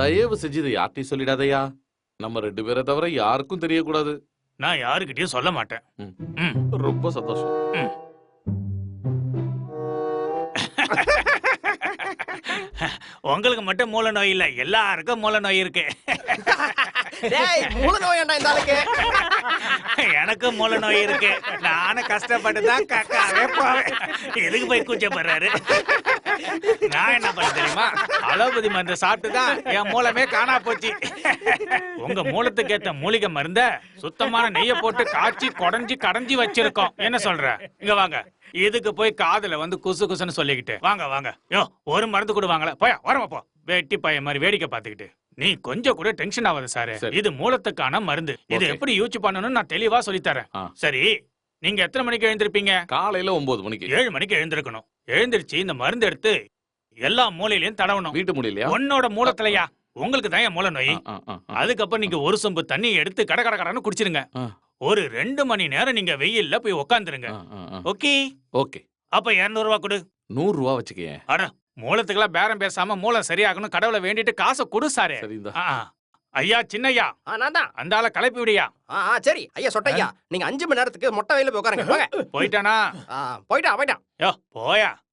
தயவு செஞ்சு இதை யார்ட்டையும் சொல்லிடாதயா. நம்ம 2 பேரை தவிர யாருக்கும் தெரியக்கூடாது. நான் யாருக்கிட்டயும் சொல்ல மாட்டேன். ம். ரொம்ப சந்தோஷம். ம். உங்களுக்கு மட்டும் மூல நோய் இல்ல, எல்லாருக்கும் மூல நோய் இருக்கு. டேய் மூல நோயாண்டா இந்த ஆளுக்கு. எனக்கும் மூல நோய் இருக்கு. நானும் கஷ்டப்பட்டு தான் கக்காவே போவேன். எதுக்கு போய் கூச்சப்படுறாரு? நான் என்ன பண்ண தெரியுமா? அலோபதி மருந்து சாப்பிட்டு தான் என் மூலமே காணா போச்சு. உங்க மூலத்துக்கு ஏத்த மூலிகை மருந்த சுத்தமான நெய்ய போட்டு காய்ச்சி கொடைஞ்சி கடைஞ்சி வச்சிருக்கோம். என்ன சொல்ற? இங்க வாங்க. இதுக்கு போய் காதுல வந்து குசு குசுன்னு சொல்லிக்கிட்டு வாங்க வாங்க. யோ ஒரு மருந்து கூட வாங்கல. போயா வரமா போ. வெட்டி பையன் மாதிரி வேடிக்கை பார்த்துக்கிட்டு. நீ கொஞ்சம் கூட டென்ஷன் ஆகாத சார். இது மூலத்துக்கான மருந்து. இது எப்படி யூஸ் பண்ணணும்னு நான் தெளிவா சொல்லி தரேன். சரி, நீங்க எத்தனை மணிக்கு எழுந்திருப்பீங்க? காலையில 9 மணிக்கு. 7 மணிக்கு எழுந்திருக்கணும். எழுந்திருச்சு இந்த மருந்து எடுத்து எல்லா மூலையிலயும் தடவணும். வீட்டு முடியலையா? உன்னோட மூலத்திலயா? உங்களுக்கு தான் மூல நோய். அதுக்கப்புறம் நீங்க ஒரு சொம்பு தண்ணி எடுத்து கட கட கடன்னு குடிச்சிருங்க. ஒரு 2 மணி நேரம் நீங்க வெயில்ல போய் உட்காந்துருங்க. Okay okay. அப்ப 200 ரூபா கொடு. 100 ரூபா வச்சுக்கே. அட மூலத்துக்கெல்லாம் பேரம் பேசாம மூலம் சரியாகணும் கடவுளை வேண்டிட்டு காசை கொடு சாரே. ஐயா சின்னையா, நான் தான் அந்த ஆளை கிளப்பி விடியா. சரி ஐயா சொட்டையா, நீங்க 5 மணி நேரத்துக்கு மொட்டை வெயில போய் உட்காருங்க. போயிட்டானா? போயிட்டான். யோ போயா.